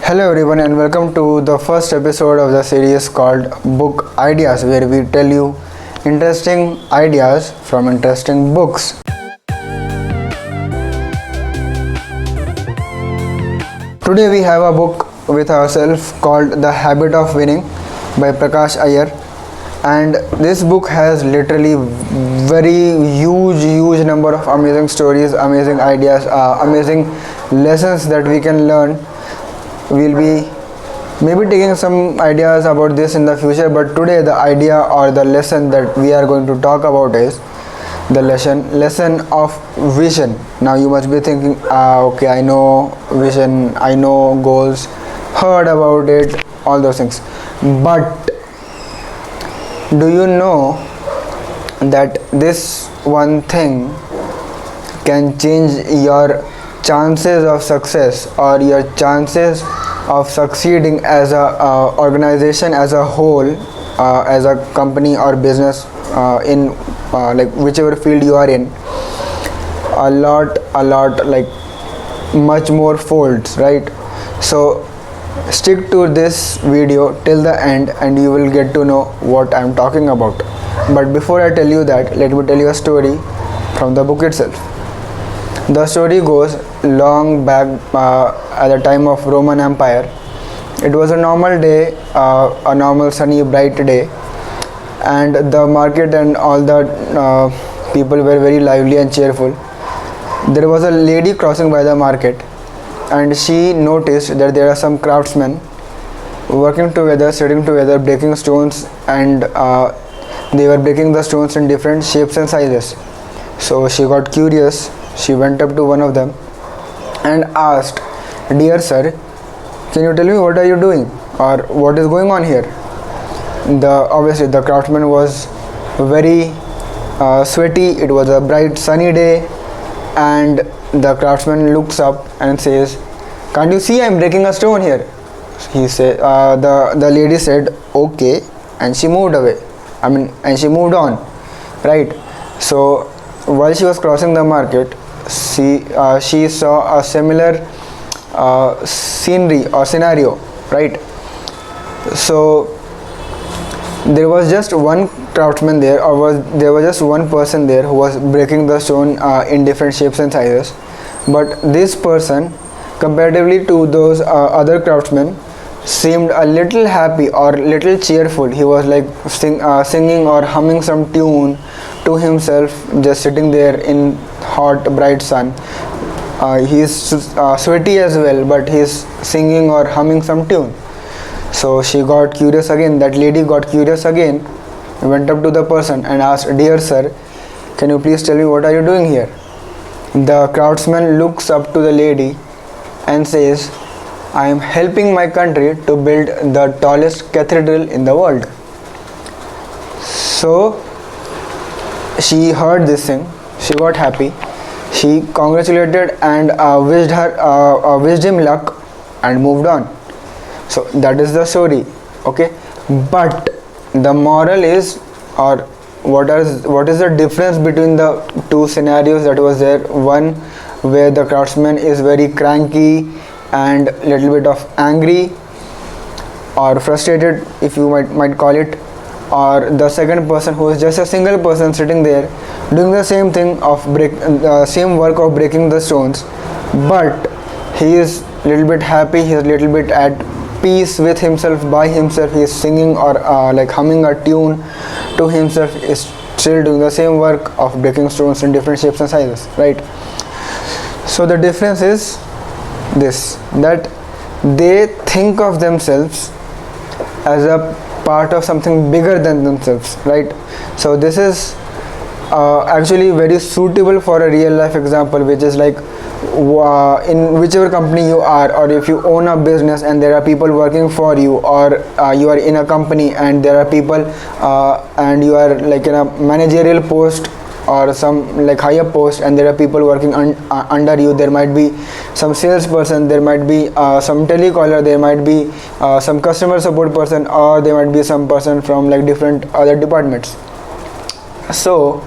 Hello everyone and welcome to the first episode of the series called Book Ideas, where we tell you interesting ideas from interesting books. Today we have a book with ourselves called The Habit of Winning by Prakash Iyer, and this book has literally very huge number of amazing stories, amazing ideas, amazing lessons that we can learn. We'll be maybe taking some ideas about this in the future, but today the idea or the lesson that we are going to talk about is the lesson of vision. Now you must be thinking, okay, I know vision, I know goals, heard about it, all those things, but do you know that this one thing can change your chances of success or your chances of succeeding as a organization as a whole, as a company or business, in like whichever field you are in, a lot, like much more folds, right? So stick to this video till the end and you will get to know what I'm talking about. But before I tell you that, let me tell you a story from the book itself. The story goes long back at the time of Roman Empire. It was a normal day, a normal sunny bright day, and the market and all the people were very lively and cheerful. There was a lady crossing by the market, and she noticed that there are some craftsmen working together, sitting together, breaking stones, and they were breaking the stones in different shapes and sizes. So she got curious. She went up to one of them and asked, "Dear sir, can you tell me what are you doing or what is going on here?" Obviously the craftsman was very sweaty. It was a bright sunny day, and the craftsman looks up and says, "Can't you see I'm breaking a stone here?" He said, the lady said, "Okay," and she moved away. And she moved on, right? So while she was crossing the market, she saw a similar scenery or scenario, right? So there was just one craftsman there, there was just one person there who was breaking the stone in different shapes and sizes. But this person, comparatively to those other craftsmen, seemed a little happy or little cheerful. He was like singing or humming some tune to himself, just sitting there in hot bright sun. He's sweaty as well, but he's singing or humming some tune. So she got curious again. That lady got curious again, went up to the person and asked, "Dear sir, can you please tell me what are you doing here?" The craftsman looks up to the lady and says, "I am helping my country to build the tallest cathedral in the world." So she heard this thing, she got happy, she congratulated and wished him luck and moved on. So that is the story, okay? But the moral is, or what is the difference between the two scenarios that was there? One where the craftsman is very cranky and little bit of angry or frustrated, if you might call it, or the second person who is just a single person sitting there doing the same thing of same work of breaking the stones, but he is little bit happy, he is little bit at peace with himself, by himself. He is singing or like humming a tune to himself, is still doing the same work of breaking stones in different shapes and sizes, right? So the difference is this, that they think of themselves as a part of something bigger than themselves, right? So this is actually very suitable for a real life example, which is like in whichever company you are, or if you own a business and there are people working for you, or you are in a company and there are people and you are like in a managerial post or some like higher post and there are people working under you. There might be some salesperson, there might be some telecaller, there might be some customer support person, or there might be some person from like different other departments. So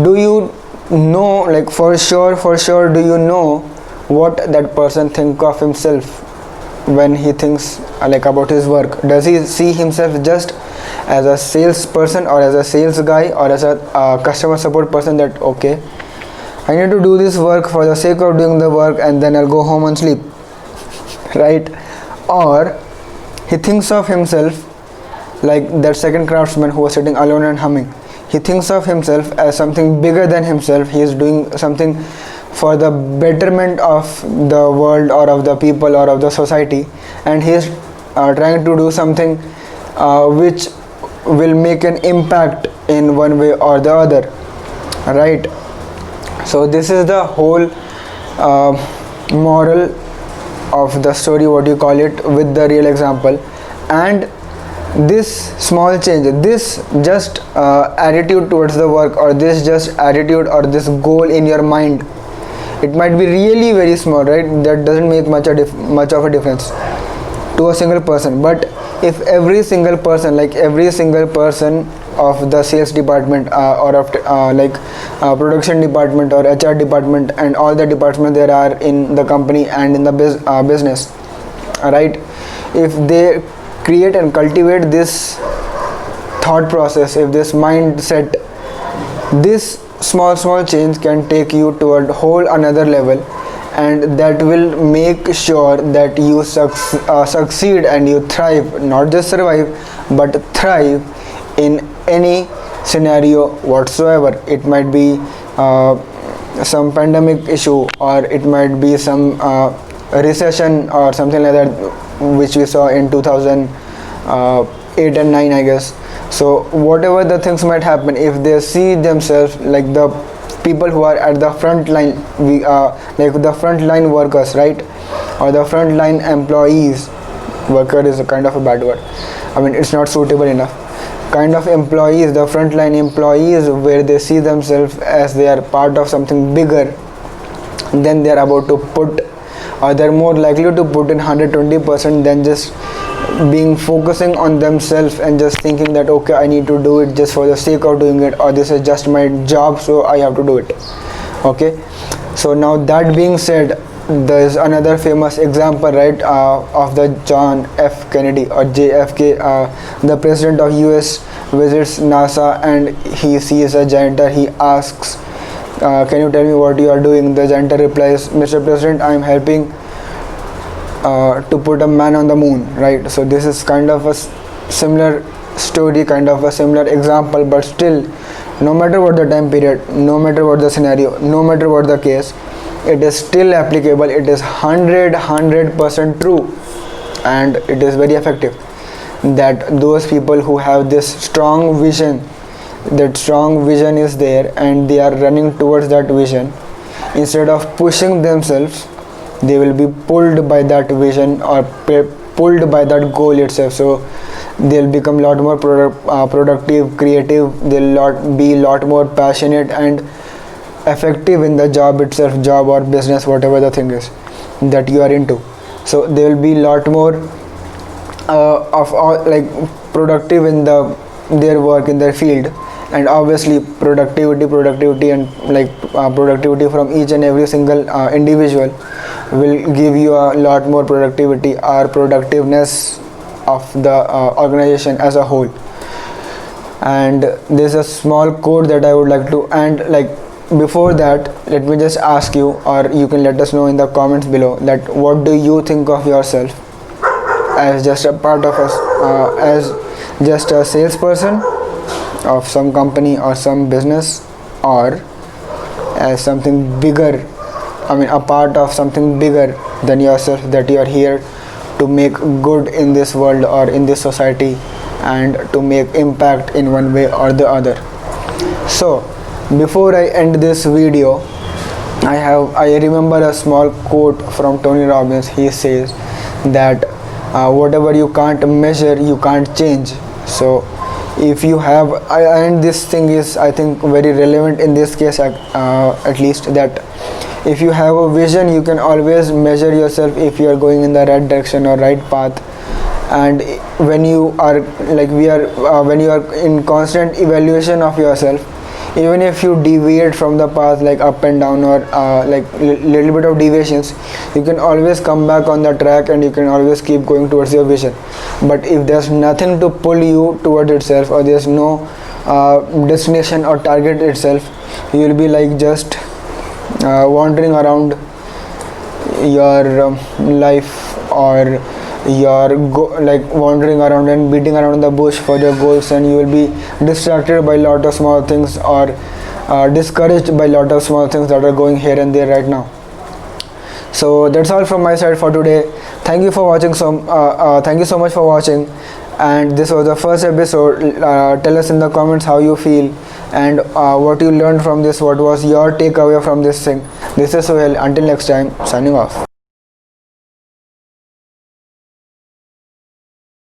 do you know, like for sure do you know what that person think of himself? when he thinks about his work? Does he see himself just as a salesperson, or as a sales guy, or as a customer support person, that okay, I need to do this work for the sake of doing the work and then I'll go home and sleep, right? Or he thinks of himself like that second craftsman who was sitting alone and humming. He thinks of himself as something bigger than himself. He is doing something for the betterment of the world, or of the people, or of the society, and he is trying to do something which will make an impact in one way or the other, right? So this is the whole moral of the story, what you call it, with the real example. And this small change, this just attitude towards the work, or this just attitude, or this goal in your mind, it might be really very small, right? That doesn't make much of a difference to a single person. But if every single person, of the sales department, or of production department, or HR department, and all the departments there are in the company and in the business, right, if they create and cultivate this thought process, if this mindset, this small change can take you to a whole another level, and that will make sure that you succeed and you thrive, not just survive but thrive in any scenario whatsoever. It might be some pandemic issue, or it might be some recession or something like that, which we saw in 2008 and 9, I guess. So whatever the things might happen, if they see themselves like the people who are at the front line, like the front line workers, right, or the front line employees, worker is a kind of a bad word, I mean it's not suitable enough, kind of employees, the frontline employees, where they see themselves as they are part of something bigger, then they are about to put, or they're more likely to put in 120% than just focusing on themselves and just thinking that okay, I need to do it just for the sake of doing it, or this is just my job so I have to do it. Okay, so now that being said, there is another famous example, right, of the John F. Kennedy, or JFK, the president of US visits NASA and he sees a janitor. He asks, can you tell me what you are doing? The janitor replies, Mr. President, I am helping to put a man on the moon, right? So this is kind of a similar story, kind of a similar example, but still, no matter what the time period, no matter what the scenario, no matter what the case, it is still applicable. It is 100% true, and it is very effective. That those people who have this strong vision, that strong vision is there, and they are running towards that vision, instead of pushing themselves, they will be pulled by that vision, or pulled by that goal itself. So they'll become a lot more productive, creative. They'll be a lot more passionate and effective in the job itself, job or business, whatever the thing is that you are into. So they will be a lot more productive in their work, in their field. And obviously productivity and productivity from each and every single individual will give you a lot more productivity or productiveness of the organization as a whole. And there's a small quote that I would like to, and before that, let me just ask you, or you can let us know in the comments below, that what do you think of yourself, as just a part of us, as just a salesperson of some company or some business, or as something bigger, a part of something bigger than yourself, that you are here to make good in this world or in this society, and to make impact in one way or the other. So before I end this video, I remember a small quote from Tony Robbins. He says that whatever you can't measure, you can't change. So if you have, and this thing is, I think, very relevant in this case, at least, that if you have a vision, you can always measure yourself if you are going in the right direction or right path. And when you are when you are in constant evaluation of yourself, even if you deviate from the path, like up and down, or little bit of deviations, you can always come back on the track and you can always keep going towards your vision. But if there's nothing to pull you towards itself, or there's no destination or target itself, you will be like just wandering around your life, or like wandering around and beating around the bush for your goals, and you will be distracted by lot of small things, or discouraged by lot of small things that are going here and there right now. So that's all from my side for today. Thank you for watching. Thank you so much for watching, and this was the first episode. Tell us in the comments how you feel, and what you learned from this, what was your takeaway from this thing. This is Sohail. Until next time, signing off.